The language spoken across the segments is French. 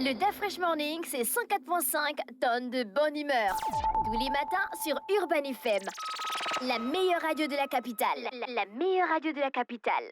Le Dafresh Morning, c'est 104.5 tonnes de bonne humeur. Tous les matins sur Urban FM. La meilleure radio de la capitale. La meilleure radio de la capitale.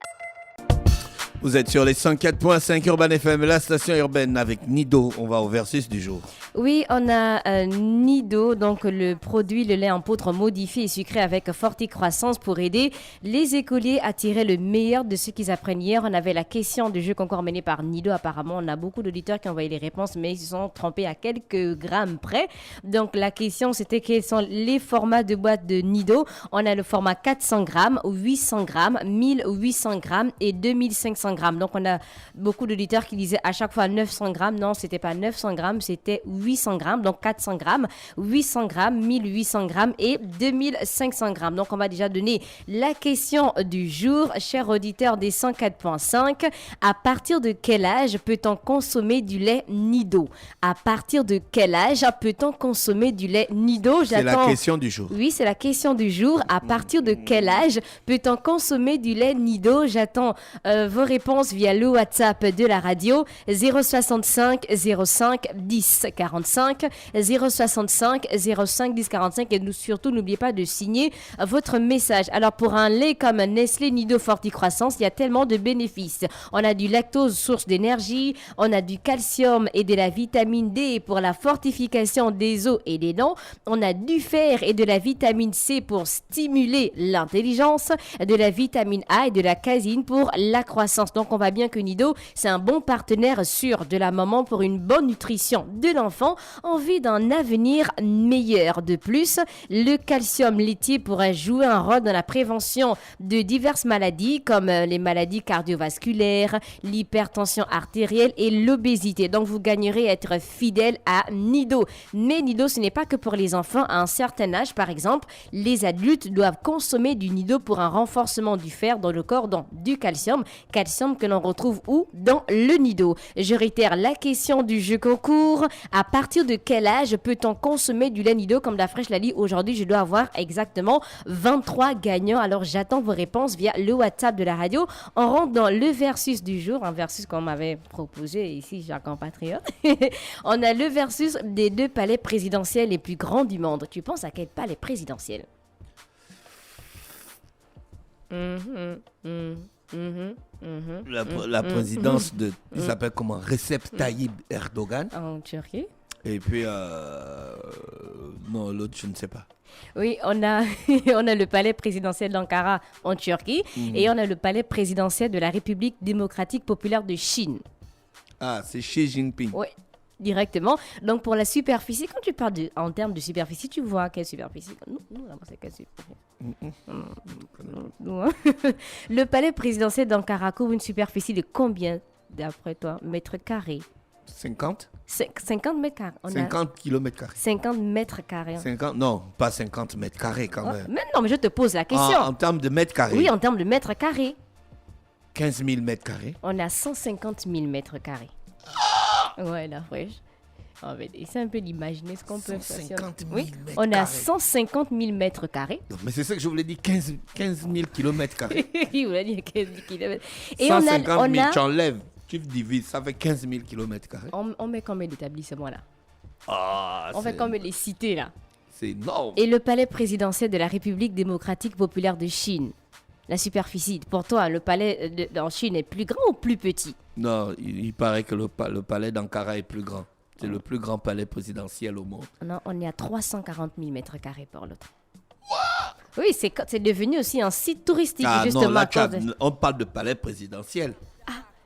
Vous êtes sur les 104.5 Urban FM, la station urbaine avec Nido. On va au versus du jour. Oui, on a Nido, donc le produit, le lait en poudre modifié et sucré avec forte croissance pour aider les écoliers à tirer le meilleur de ce qu'ils apprennent. Hier, on avait la question du jeu concours mené par Nido. Apparemment, on a beaucoup d'auditeurs qui ont envoyé les réponses, mais ils se sont trompés à quelques grammes près. Donc, la question, c'était quels sont les formats de boîte de Nido. On a le format 400 grammes, 800 grammes, 1800 grammes et 2500 grammes. Donc, on a beaucoup d'auditeurs qui disaient à chaque fois 900 grammes. Non, c'était pas 900 grammes, c'était 800 grammes. Donc, 400 grammes, 800 grammes, 1800 grammes et 2500 grammes. Donc, on va déjà donner la question du jour. Chers auditeurs des 104.5, à partir de quel âge peut-on consommer du lait Nido? À partir de quel âge peut-on consommer du lait Nido? C'est la question du jour. Oui, c'est la question du jour. À partir de quel âge peut-on consommer du lait Nido? J'attends vos réponses via le WhatsApp de la radio 065 05 10 45 065 05 10 45 et surtout n'oubliez pas de signer votre message. Alors pour un lait comme Nestlé Nido Forti Croissance, il y a tellement de bénéfices. On a du lactose, source d'énergie, on a du calcium et de la vitamine D pour la fortification des os et des dents, on a du fer et de la vitamine C pour stimuler l'intelligence, de la vitamine A et de la caséine pour la croissance. Donc, on voit bien que Nido, c'est un bon partenaire sûr de la maman pour une bonne nutrition de l'enfant en vue d'un avenir meilleur. De plus, le calcium laitier pourrait jouer un rôle dans la prévention de diverses maladies comme les maladies cardiovasculaires, l'hypertension artérielle et l'obésité. Donc, vous gagnerez à être fidèle à Nido. Mais Nido, ce n'est pas que pour les enfants. À un certain âge, par exemple, les adultes doivent consommer du Nido pour un renforcement du fer dans le corps, donc du calcium que l'on retrouve où? Dans le Nido. Je réitère la question du jeu concours. À partir de quel âge peut-on consommer du lait Nido? Comme Dafresh l'a dit, aujourd'hui, je dois avoir exactement 23 gagnants. Alors, j'attends vos réponses via le WhatsApp de la radio. On rentre dans le versus du jour, un versus qu'on m'avait proposé ici, Jacques compatriote. On a le versus des deux palais présidentiels les plus grands du monde. Tu penses à quel palais présidentiel? La présidence de, il s'appelle comment? Recep Tayyip Erdogan. En Turquie. Et puis, non, l'autre, je ne sais pas. Oui, on a, on a le palais présidentiel d'Ankara en Turquie et on a le palais présidentiel de la République démocratique populaire de Chine. Ah, c'est Xi Jinping. Oui, directement. Donc, pour la superficie, quand tu parles en termes de superficie, tu vois quelle superficie? Nous là, c'est quelle superficie? Le palais présidentiel d'Ankara couvre une superficie de combien, d'après toi, mètres carrés? 50 50 mètres carrés. 50 kilomètres carrés. 50 mètres carrés. 50, non, pas 50 mètres carrés quand même. Mais non, mais je te pose la question. En termes de mètres carrés? Oui, en termes de mètres carrés. 15 000 mètres carrés. On a 150 000 mètres carrés. Ouais, la fraîche. On va essayer un peu d'imaginer ce qu'on peut faire. 150 000 oui, mètres on a carrés. 150 000 mètres carrés. Non, mais c'est ça que je voulais dire, 15 000 kilomètres carrés. Il voulait dire 15 km. Et 150 000, tu enlèves, tu divises, ça fait 15 000 kilomètres carrés. On met combien d'établissements là? Ah, On fait combien les cités là? C'est énorme. Et le palais présidentiel de la République démocratique populaire de Chine, la superficie, pour toi, le palais en Chine est plus grand ou plus petit? Non, il paraît que le palais d'Ankara est plus grand. C'est le plus grand palais présidentiel au monde. Non, on est à 340 000 mètres carrés pour l'autre. Oui, c'est devenu aussi un site touristique, justement. Non, là, on parle de palais présidentiel.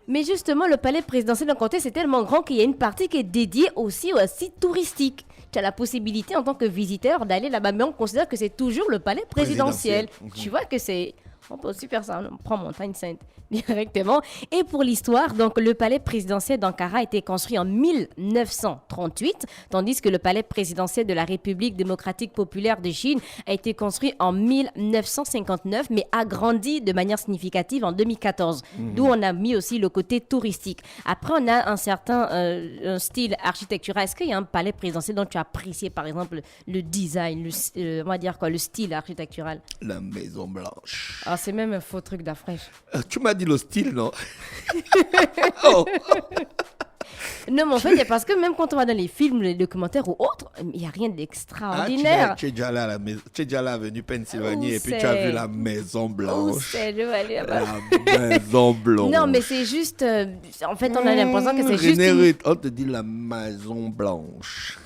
Mais justement, le palais présidentiel d'un côté, c'est tellement grand qu'il y a une partie qui est dédiée aussi au site touristique. Tu as la possibilité, en tant que visiteur, d'aller là-bas, mais on considère que c'est toujours le palais présidentiel. Tu vois que c'est... On peut aussi faire ça, on prend Montagne Sainte directement. Et pour l'histoire, donc le palais présidentiel d'Ankara a été construit en 1938, tandis que le palais présidentiel de la République démocratique populaire de Chine a été construit en 1959, mais agrandi de manière significative en 2014, d'où on a mis aussi le côté touristique. Après, on a un certain un style architectural. Est-ce qu'il y a un palais présidentiel dont tu as apprécié, par exemple, le design, on va dire quoi, le style architectural? La Maison Blanche. Ah, c'est même un faux truc d'Afresh. Tu m'as dit le style, non? Oh. Non, mais en fait, parce que même quand on va dans les films, les documentaires ou autres, il n'y a rien d'extraordinaire. Tu es déjà allé à la maison, tu es déjà allé à l'avenue Pennsylvanie et puis tu as vu la Maison Où Blanche. c'est? Je vais aller là-bas. La Maison Blanche. Non, mais c'est juste. En fait, on a l'impression que c'est juste. On te dit la Maison Blanche.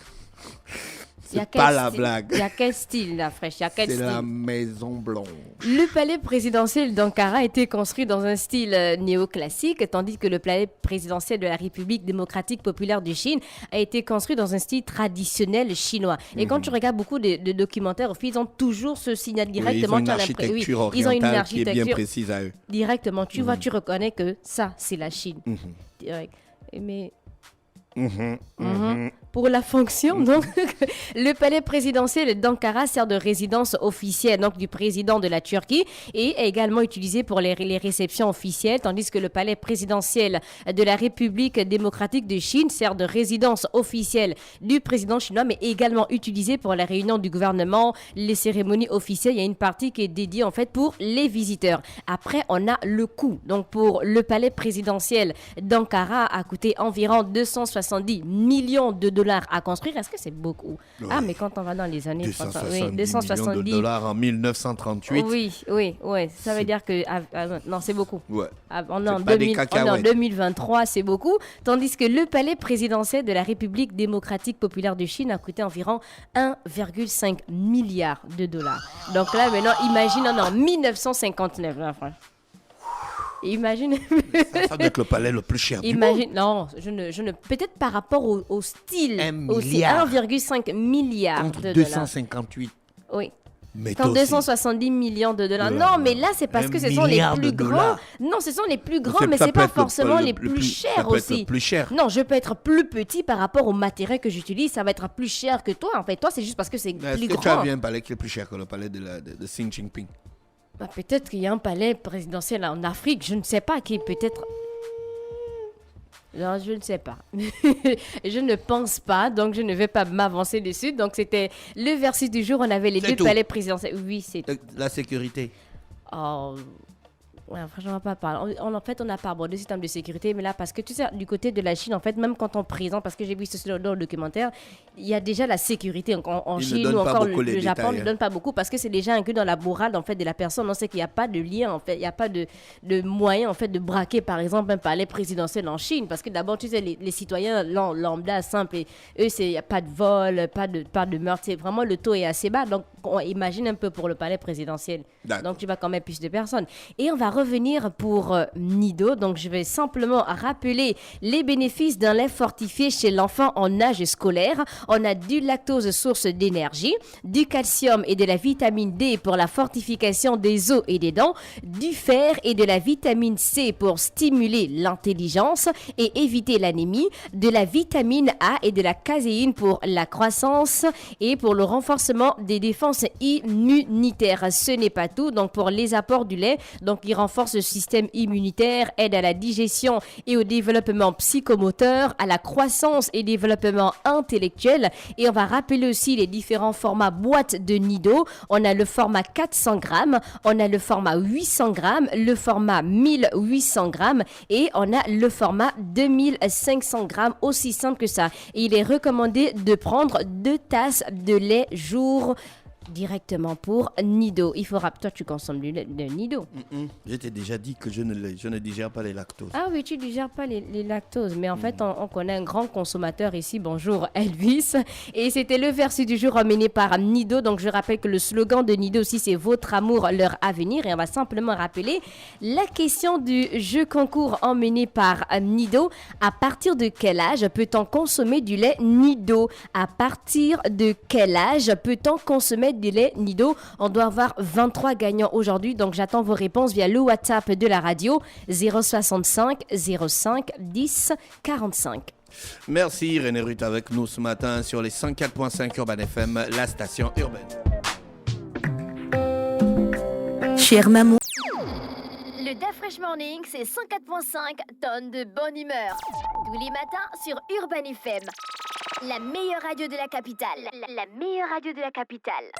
Il y a C'est pas quel la style- blague. Il y a quel style, la fraîche? Il y a quel C'est style? la Maison Blanche. Le palais présidentiel d'Ankara a été construit dans un style néoclassique, tandis que le palais présidentiel de la République démocratique populaire de Chine a été construit dans un style traditionnel chinois. Et quand tu regardes beaucoup de documentaires, ils ont toujours ce signal Oui, directement. ils ont une tu as l'impression- architecture ils ont une orientale qui est bien architecture précise à eux. directement. Tu vois, tu reconnais que ça, c'est la Chine. Direct. Mais pour la fonction, donc, le palais présidentiel d'Ankara sert de résidence officielle donc, du président de la Turquie et est également utilisé pour les réceptions officielles, tandis que le palais présidentiel de la République démocratique de Chine sert de résidence officielle du président chinois, mais également utilisé pour la réunion du gouvernement, les cérémonies officielles. Il y a une partie qui est dédiée en fait pour les visiteurs. Après, on a le coût. Donc, pour le palais présidentiel d'Ankara a coûté environ 270 millions de dollars à construire. Est-ce que c'est beaucoup? Ouais. Ah, mais quand on va dans les années 270 millions de dollars en 1938. Oui. Ça veut dire que... non, c'est beaucoup. Ouais. On est en C'est pas des 2023, c'est beaucoup. Tandis que le palais présidentiel de la République démocratique populaire de Chine a coûté environ 1,5 milliard de dollars. Donc là, maintenant, imagine, on est en 1959. Là, franchement. Imagine. Ça doit être le palais le plus cher du monde. Imagine, non, je ne peut-être par rapport au style, 1,5 milliard Contre de dollars. 258. Oui. Mais Quand 270 millions de dollars. Non, mais là, c'est parce que ce sont les milliard de plus grands. dollars. Non, ce sont les plus grands, mais Ça c'est peut pas être le- forcément le les plus chers ça peut être aussi. le plus cher. Non, je peux être plus petit par rapport au matériel que j'utilise. Ça va être plus cher que toi. En fait, toi, c'est juste parce que c'est Est-ce plus que tu as grand. vu un palais qui est plus cher que le palais de Xi Jinping? Bah, peut-être qu'il y a un palais présidentiel en Afrique. Je ne sais pas qui peut-être. Non, je ne sais pas. Je ne pense pas, donc je ne vais pas m'avancer dessus. Donc c'était le versus du jour. On avait les C'est deux tout. palais présidentiels. Oui, c'est tout. La sécurité. Oh, ouais, franchement, on va pas parler. En fait, on n'a pas abordé ce système de sécurité, mais là, parce que tu sais, du côté de la Chine, en fait, même quand on présente, parce que j'ai vu ceci dans le documentaire, il y a déjà la sécurité en Ils ne Chine donnent ou pas encore beaucoup le les Japon détails, ne hein. donne pas beaucoup parce que c'est déjà inclus dans la morale en fait de la personne. On sait qu'il n'y a pas de lien, en fait, il n'y a pas de moyen en fait de braquer, par exemple, un palais présidentiel en Chine, parce que d'abord, tu sais, les citoyens lambda simples, et eux, il n'y a pas de vol, pas de meurtre, c'est vraiment le taux est assez bas. Donc, on imagine un peu pour le palais présidentiel. D'accord. Donc, tu vas quand même plus de personnes. Et on va revenir pour Nido. Donc, je vais simplement rappeler les bénéfices d'un lait fortifié chez l'enfant en âge scolaire. On a du lactose, source d'énergie, du calcium et de la vitamine D pour la fortification des os et des dents, du fer et de la vitamine C pour stimuler l'intelligence et éviter l'anémie, de la vitamine A et de la caséine pour la croissance et pour le renforcement des défenses immunitaires. Ce n'est pas tout. Donc, pour les apports du lait, donc il renforce le système immunitaire, aide à la digestion et au développement psychomoteur, à la croissance et développement intellectuel. Et on va rappeler aussi les différents formats boîtes de Nido. On a le format 400 grammes, on a le format 800 grammes, le format 1800 grammes et on a le format 2500 grammes, aussi simple que ça. Et il est recommandé de prendre 2 tasses de lait jour directement pour Nido. Il faudra... Toi, tu consommes du lait de Nido. Je t'ai déjà dit que je ne digère pas les lactoses. Ah oui, tu ne digères pas les lactoses. Mais en fait, on connaît un grand consommateur ici. Bonjour, Elvis. Et c'était le versus du jour emmené par Nido. Donc, je rappelle que le slogan de Nido aussi, c'est « Votre amour, leur avenir ». Et on va simplement rappeler la question du jeu concours emmené par Nido. À partir de quel âge peut-on consommer du lait Nido? À partir de quel âge peut-on consommer du lait Nido? On doit avoir 23 gagnants aujourd'hui, donc j'attends vos réponses via le WhatsApp de la radio 065 05 10 45. Merci René Ruth avec nous ce matin sur les 104.5 Urban FM, la station urbaine. Chère maman. Le Da Fresh Morning, c'est 104.5 tonnes de bonne humeur. Tous les matins sur Urban FM. La meilleure radio de la capitale. La meilleure radio de la capitale.